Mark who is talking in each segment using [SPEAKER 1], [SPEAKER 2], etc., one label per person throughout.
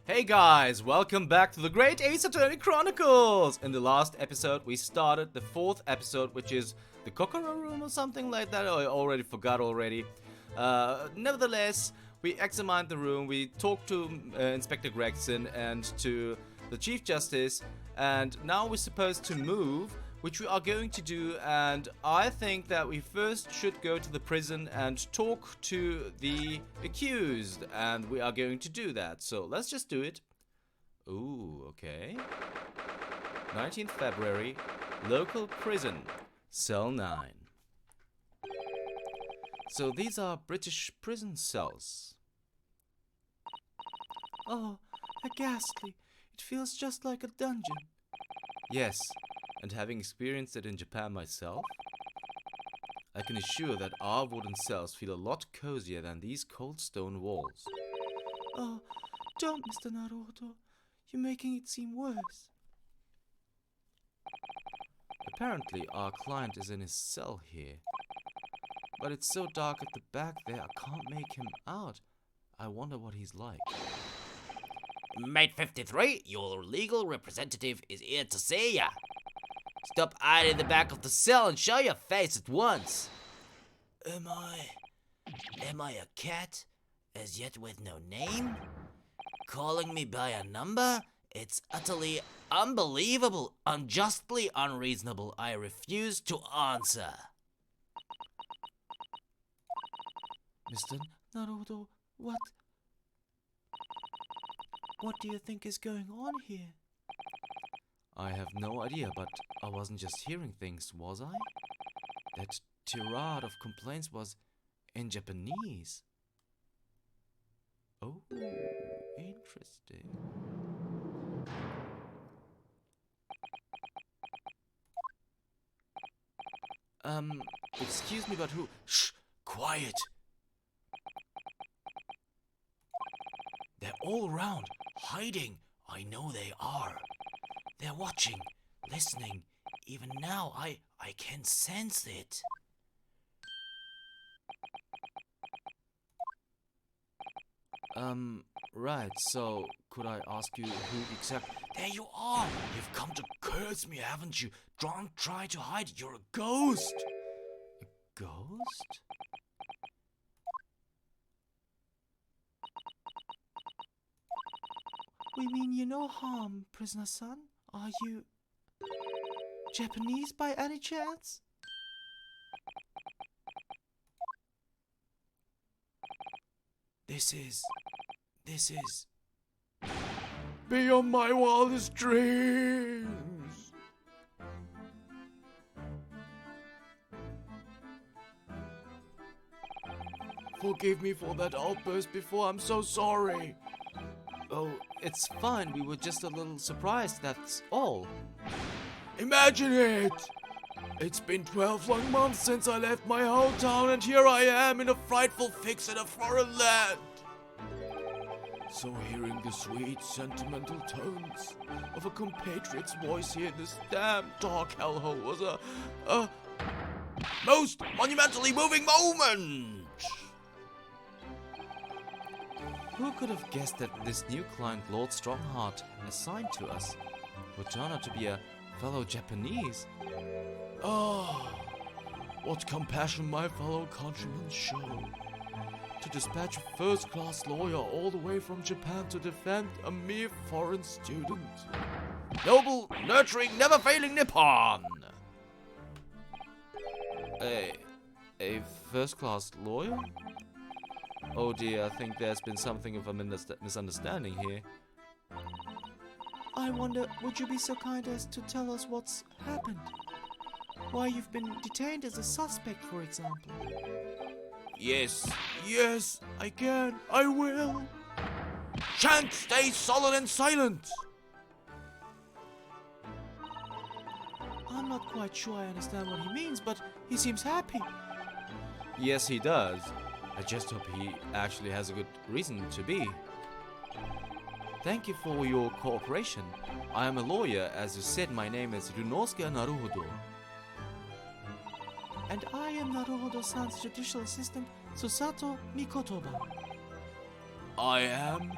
[SPEAKER 1] Hey guys, welcome back to the Great Ace Attorney Chronicles! In the last episode, we started the 4th episode, which is the Kokoro room or something like that. I already forgot already. Nevertheless, we examined the room, we talked to Inspector Gregson and to the Chief Justice, and now we're supposed to move, which we are going to do, and I think that we first should go to the prison and talk to the accused, and we are going to do that, so let's just do it. Ooh, okay. 19th February, local prison, cell 9. So these are British prison cells. Oh, how ghastly. It feels just like a dungeon. Yes, and having experienced it in Japan myself, I can assure that our wooden cells feel a lot cozier than these cold stone walls. Oh, don't, Mr. Naruto. You're making it seem worse. Apparently, our client is in his cell here. But it's so dark at the back there, I can't make him out. I wonder what he's like.
[SPEAKER 2] Mate 53, your legal representative is here to see ya. Stop hiding in the back of the cell and show your face at once. Am I a cat, as yet with no name? Calling me by a number? It's utterly unbelievable, unjustly unreasonable. I refuse to answer.
[SPEAKER 1] Mr. Naruto, what do you think is going on here? I have no idea, but I wasn't just hearing things, was I? That tirade of complaints was in Japanese. Oh, interesting. Excuse me, but who? Shh! Quiet! They're all around, hiding. I know they are. They're watching, listening. Even now, I can sense it. Right, so could I ask you who exactly? There you are! You've come to curse me, haven't you? Don't try to hide, you're a ghost! A ghost? We mean you no harm, prisoner-son. Are you Japanese by any chance? This is beyond my wildest dreams. Forgive me for that outburst before, I'm so sorry. Oh, it's fine, we were just a little surprised, that's all. Imagine it! It's been 12 long months since I left my hometown, and here I am in a frightful fix in a foreign land. So hearing the sweet, sentimental tones of a compatriot's voice here in this damn dark hellhole was a most monumentally moving moment! Who could have guessed that this new client, Lord Strongheart, assigned to us, would turn out to be a fellow Japanese? Oh, what compassion my fellow countrymen show. To dispatch a first-class lawyer all the way from Japan to defend a mere foreign student. Noble, nurturing, never-failing Nippon! A first-class lawyer? Oh dear, I think there's been something of a misunderstanding here. I wonder, would you be so kind as to tell us what's happened? Why you've been detained as a suspect, for example? Yes, I can, I will. Shan't stay solid and silent! I'm not quite sure I understand what he means, but he seems happy. Yes, he does. I just hope he actually has a good reason to be. Thank you for your cooperation. I am a lawyer, as you said. My name is Runosuke Naruhodo. And I am Naruhodo-san's judicial assistant, Susato Mikotoba. I am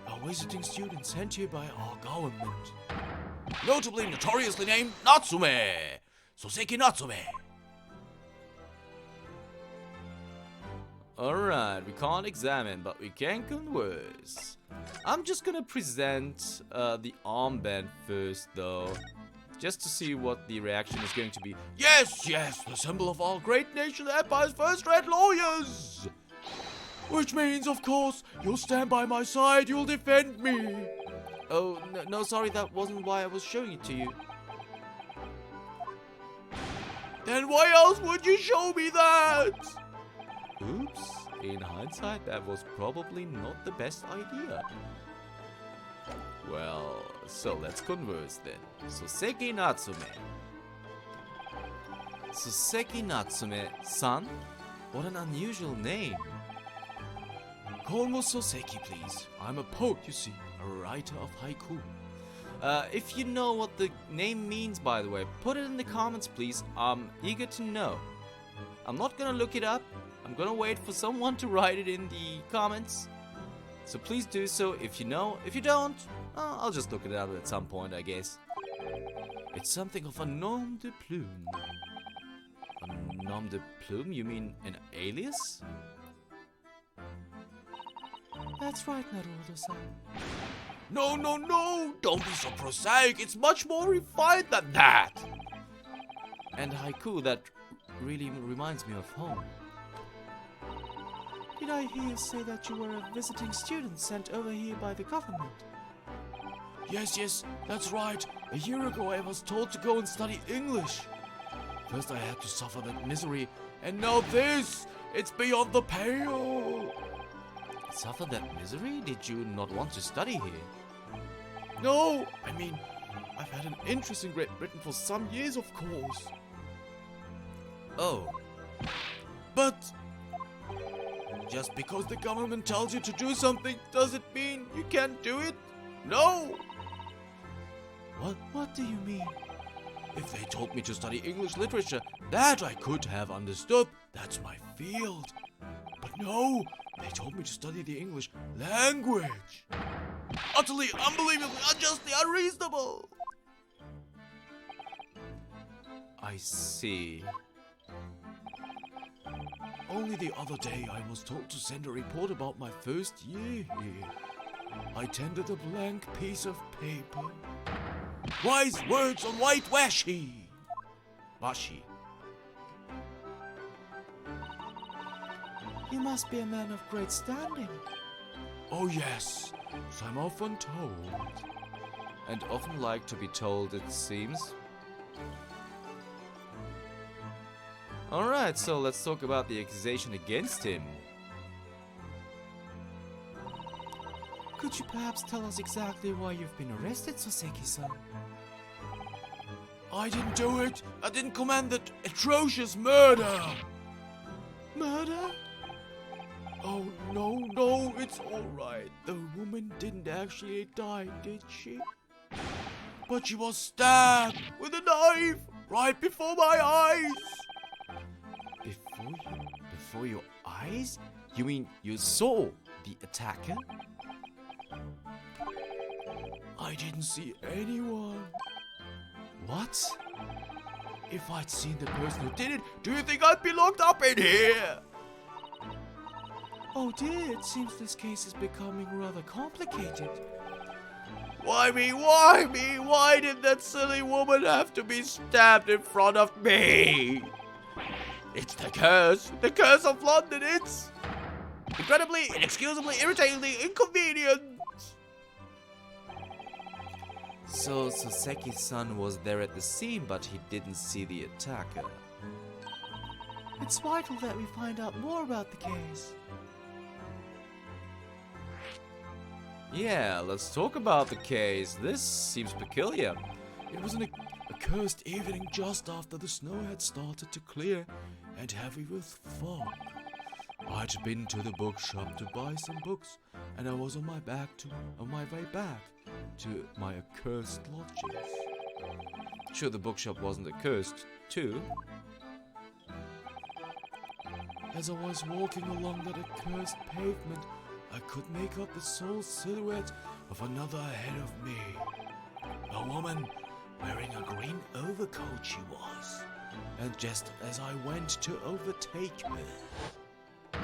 [SPEAKER 1] a a visiting student sent here by our government. Notably notoriously named Natsume! Soseki Natsume! Alright, we can't examine, but we can converse. I'm just gonna present the armband first, though. Just to see what the reaction is going to be. Yes, yes, the symbol of our great nation empire's first-rate lawyers! Which means, of course, you'll stand by my side, you'll defend me. Oh, no, sorry, that wasn't why I was showing it to you. Then why else would you show me that? Oops, in hindsight, that was probably not the best idea. Well, so let's converse then. Soseki Natsume. Soseki Natsume-san? What an unusual name. Call me Soseki, please. I'm a poet, you see, a writer of haiku. If you know what the name means, by the way, put it in the comments, please. I'm eager to know. I'm not gonna look it up. I'm gonna wait for someone to write it in the comments. So please do so if you know. If you don't, I'll just look it up at some point, I guess. It's something of a nom de plume. A nom de plume? You mean an alias? That's right, Naruto-san. No, no, no! Don't be so prosaic! It's much more refined than that! And haiku, that really reminds me of home. Did I hear you say that you were a visiting student sent over here by the government? Yes, that's right. A year ago I was told to go and study English. First I had to suffer that misery, and now this! It's beyond the pale! Suffer that misery? Did you not want to study here? No! I mean, I've had an interest in Great Britain for some years, of course. Oh. But just because the government tells you to do something, does it mean you can't do it? No! What do you mean? If they told me to study English literature, that I could have understood. That's my field. But no, they told me to study the English language. Utterly, unbelievably, unjustly unreasonable. I see. Only the other day I was told to send a report about my first year here. I tendered a blank piece of paper. Wise words on white washi. Washi. You must be a man of great standing. Oh yes, so I'm often told. And often like to be told, it seems. Alright, so let's talk about the accusation against him. Could you perhaps tell us exactly why you've been arrested, Soseki-san? I didn't do it! I didn't command that atrocious murder! Murder? Oh, no, it's alright. The woman didn't actually die, did she? But she was stabbed with a knife right before my eyes! Before your eyes? You mean you saw the attacker? I didn't see anyone. What? If I'd seen the person who did it, do you think I'd be locked up in here? Oh dear, it seems this case is becoming rather complicated. Why me? Why me? Why did that silly woman have to be stabbed in front of me? It's the curse of London. It's incredibly, inexcusably, irritatingly inconvenient. So Soseki's-san was there at the scene, but he didn't see the attacker. It's vital that we find out more about the case. Yeah, let's talk about the case. This seems peculiar. It was an accursed evening just after the snow had started to clear and heavy with fog. I'd been to the bookshop to buy some books, and I was on my way back to my accursed lodgings. Sure, the bookshop wasn't accursed, too. As I was walking along that accursed pavement, I could make out the sole silhouette of another ahead of me. A woman wearing a green overcoat she was. And just as I went to overtake her,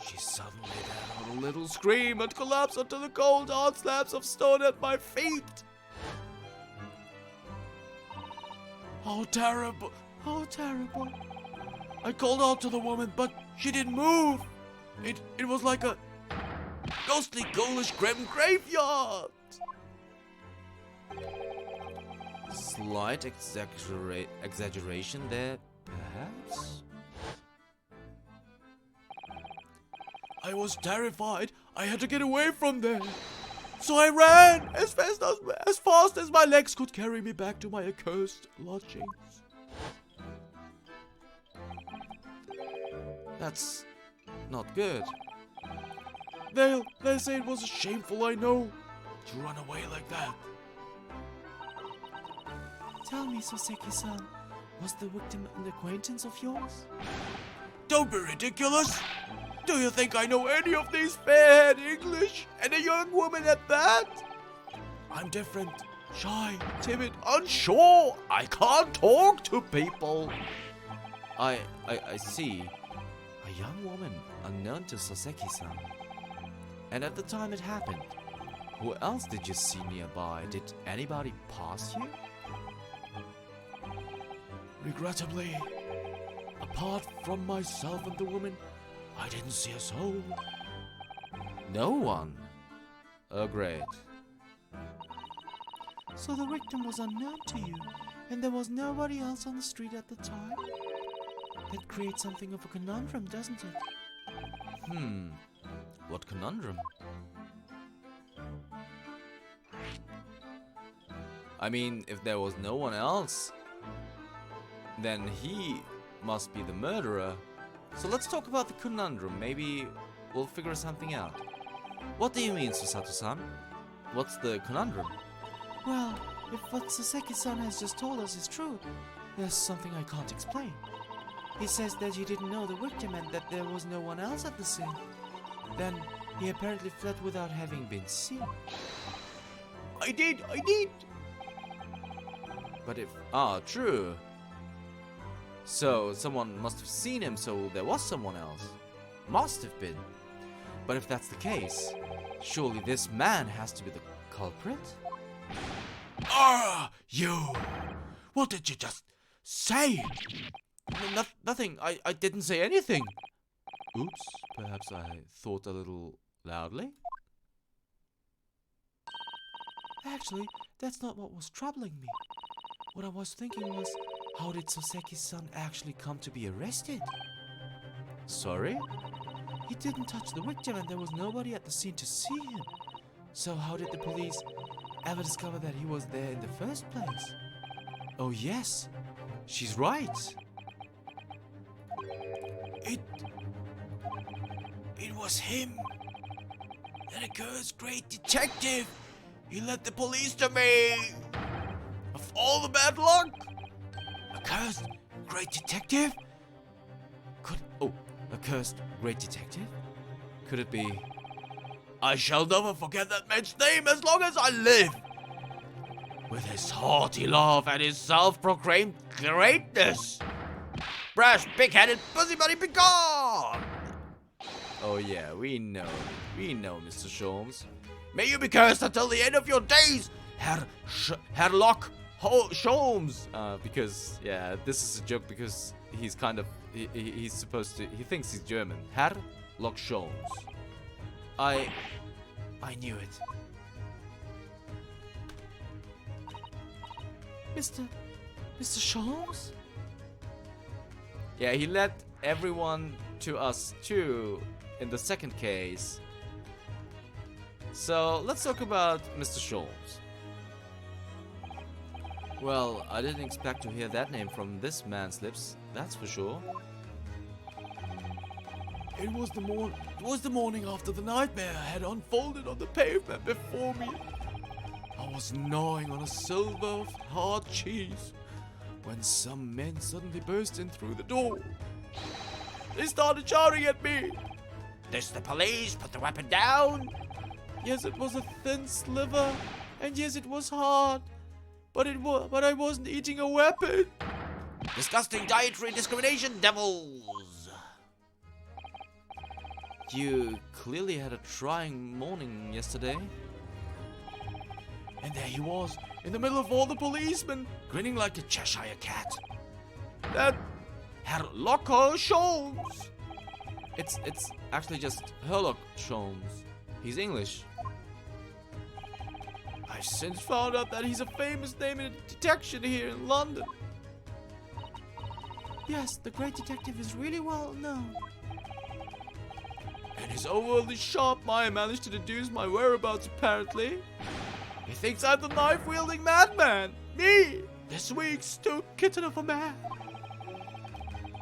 [SPEAKER 1] she suddenly let out a little scream and collapsed onto the cold hard slabs of stone at my feet. How terrible! How terrible! I called out to the woman, but she didn't move. It was like a ghostly, ghoulish, grim graveyard. Slight exaggeration there, perhaps? I was terrified. I had to get away from there. So I ran as fast as my legs could carry me back to my accursed lodgings. That's not good. They say it was shameful, I know, to run away like that. Tell me, Soseki-san, was the victim an acquaintance of yours? Don't be ridiculous! Do you think I know any of these fair-haired English, and a young woman at that? I'm different, shy, timid, unsure. I can't talk to people. I see. A young woman unknown to Soseki-san. And at the time it happened, who else did you see nearby? Did anybody pass you? Regrettably, apart from myself and the woman, I didn't see a soul. No one? Oh, great. So the victim was unknown to you, and there was nobody else on the street at the time? That creates something of a conundrum, doesn't it? What conundrum? I mean, if there was no one else, then he must be the murderer. So let's talk about the conundrum. Maybe we'll figure something out. What do you mean, Susato-san? What's the conundrum? Well, if what Soseki-san has just told us is true, there's something I can't explain. He says that he didn't know the victim and that there was no one else at the scene. Then he apparently fled without having been seen. I did! But if... true. So, someone must have seen him, so there was someone else. Must have been. But if that's the case, surely this man has to be the culprit? You! What did you just say? Nothing. I didn't say anything. Oops, perhaps I thought a little loudly? Actually, that's not what was troubling me. What I was thinking was, how did Soseki-san actually come to be arrested? Sorry? He didn't touch the victim and there was nobody at the scene to see him. So how did the police ever discover that he was there in the first place? Oh yes, she's right. It was him. That accursed great detective. He led the police to me. Of all the bad luck. Accursed great detective? Accursed great detective? Could it be? I shall never forget that man's name as long as I live. With his haughty laugh and his self-proclaimed greatness. Brash, big-headed busybody, be gone! Oh yeah, we know, Mr. Sholmes. May you be cursed until the end of your days, Herlock Sholmes. Because, yeah, this is a joke because he's kind of, he's supposed to, he thinks he's German. Herlock Sholmes. I knew it. Mr. Sholmes? Yeah, he led everyone to us too in the second case. So let's talk about Mr. Sholmes. Well, I didn't expect to hear that name from this man's lips, that's for sure. It was the morning after the nightmare had unfolded on the pavement before me. I was gnawing on a silver of hard cheese when some men suddenly burst in through the door. They started shouting at me.
[SPEAKER 2] This the police? Put the weapon down!
[SPEAKER 1] Yes, it was a thin sliver, and yes, it was hard, but I wasn't eating a weapon.
[SPEAKER 2] Disgusting dietary discrimination, devils!
[SPEAKER 1] You clearly had a trying morning yesterday. And there he was, in the middle of all the policemen,
[SPEAKER 2] Grinning like a Cheshire cat.
[SPEAKER 1] that Herr Locker Sholmes. It's actually just Herlock Sholmes. He's English. I've since found out that he's a famous name in detection here in London. Yes, the great detective is really well known. And his overly sharp mind managed to deduce my whereabouts apparently. He thinks I'm the knife-wielding madman. Me! This week's stupid kitten of a man.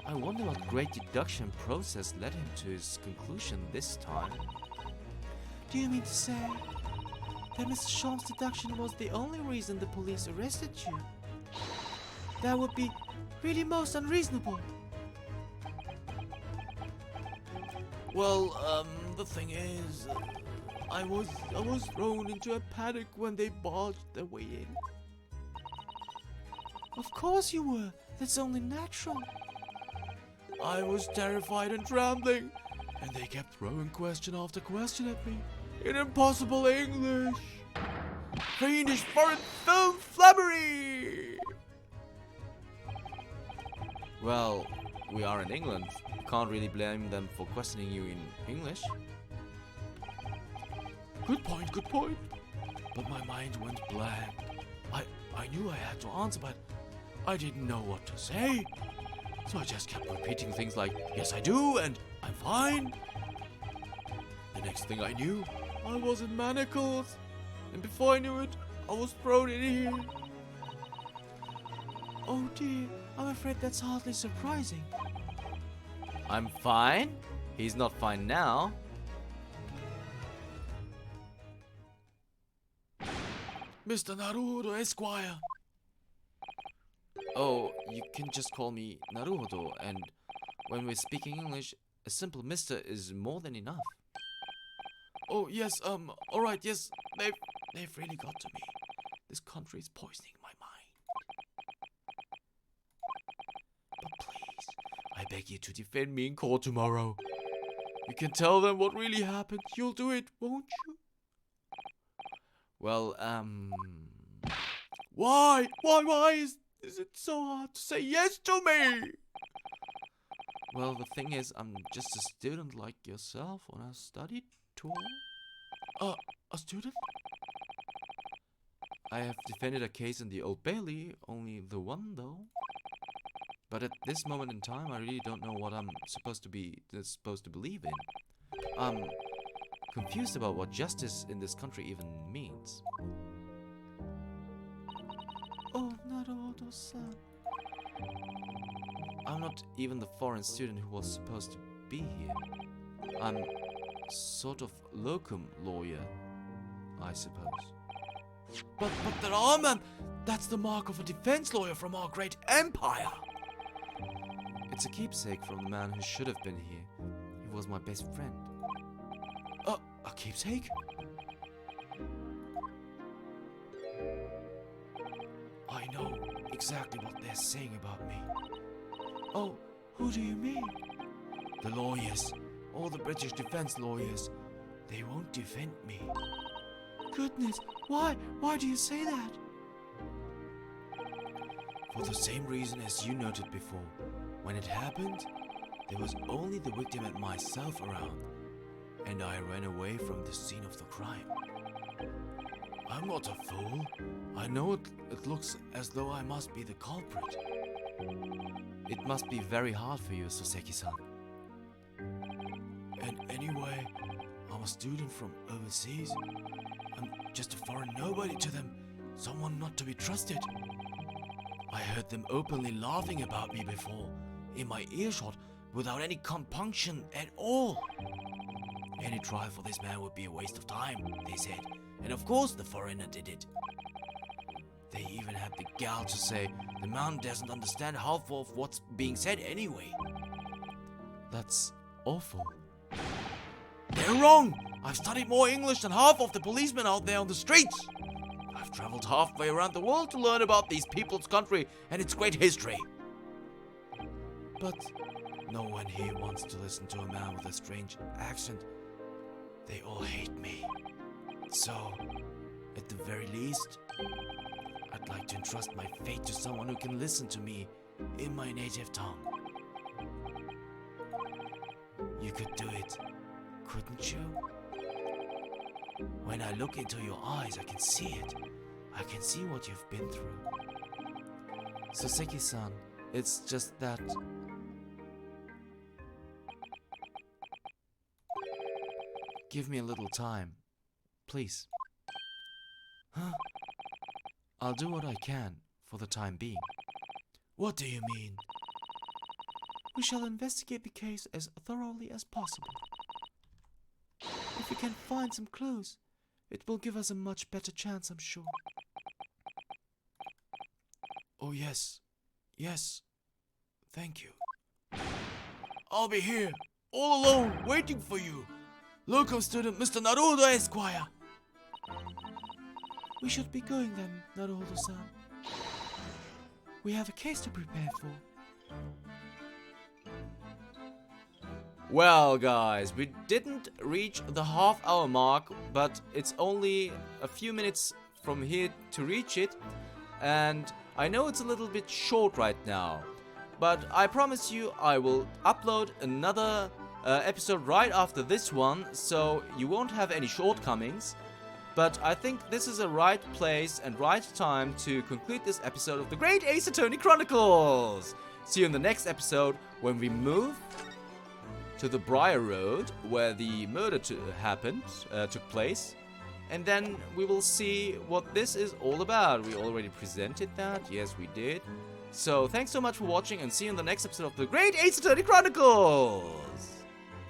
[SPEAKER 1] I wonder what great deduction process led him to his conclusion this time. Do you mean to say that Mr. Sholmes' deduction was the only reason the police arrested you? That would be really most unreasonable. Well, the thing is, I was thrown into a panic when they barged their way in. Of course you were. That's only natural. I was terrified and trembling, and they kept throwing question after question at me in impossible English. Fiendish foreign film flabbery! Well, we are in England. You can't really blame them for questioning you in English. Good point, good point. But my mind went blank. I knew I had to answer, but I didn't know what to say. So I just kept repeating things like, yes I do, and I'm fine. The next thing I knew, I was in manacles. And before I knew it, I was thrown in here. Oh dear, I'm afraid that's hardly surprising. I'm fine? He's not fine now. Mr. Naruhodo Esquire. Oh, you can just call me Naruhodo, and when we're speaking English, a simple Mr. is more than enough. Oh, yes, alright, yes, they've really got to me. This country is poisoning my mind. But please, I beg you to defend me in court tomorrow. You can tell them what really happened. You'll do it, won't you? Well, Why? Why is it so hard to say yes to me? Well, the thing is, I'm just a student like yourself on a study tour. A student? I have defended a case in the Old Bailey, only the one though. But at this moment in time, I really don't know what I'm supposed to believe in. I'm confused about what justice in this country even means. Oh, Naruhodo-san. I'm not even the foreign student who was supposed to be here. I'm sort of locum lawyer, I suppose. But there are, man! That's the mark of a defense lawyer from our great empire! It's a keepsake from the man who should have been here. He was my best friend. A keepsake? I know exactly what they're saying about me. Oh, who do you mean? The lawyers. All the British defense lawyers. They won't defend me. Goodness, why? Why do you say that? For the same reason as you noted before. When it happened, there was only the victim and myself around. And I ran away from the scene of the crime. I'm not a fool. I know it looks as though I must be the culprit. It must be very hard for you, Soseki-san. And anyway, I'm a student from overseas. I'm just a foreign nobody to them, someone not to be trusted. I heard them openly laughing about me before, in my earshot, without any compunction at all. Any trial for this man would be a waste of time, they said. And of course the foreigner did it. They even had the gall to say the man doesn't understand half of what's being said anyway. That's awful. You're wrong! I've studied more English than half of the policemen out there on the streets! I've traveled halfway around the world to learn about these people's country and its great history. But no one here wants to listen to a man with a strange accent. They all hate me. So, at the very least, I'd like to entrust my fate to someone who can listen to me in my native tongue. You could do it, couldn't you? When I look into your eyes, I can see it. I can see what you've been through. Soseki-san, it's just that... Give me a little time, please. Huh? I'll do what I can for the time being. What do you mean? We shall investigate the case as thoroughly as possible. If we can find some clues, it will give us a much better chance, I'm sure. Oh yes, yes, thank you. I'll be here, all alone, waiting for you. Locum student Mr. Naruto Esquire. We should be going then, Naruto-san. We have a case to prepare for. Well, guys, we didn't reach the half-hour mark, but it's only a few minutes from here to reach it. And I know it's a little bit short right now, but I promise you I will upload another episode right after this one, so you won't have any shortcomings. But I think this is a right place and right time to conclude this episode of the Great Ace Attorney Chronicles. See you in the next episode when we move to the Briar Road where the murder took place. And then we will see what this is all about. We already presented that. Yes, we did. So thanks so much for watching and see you in the next episode of the Great Ace Attorney Chronicles.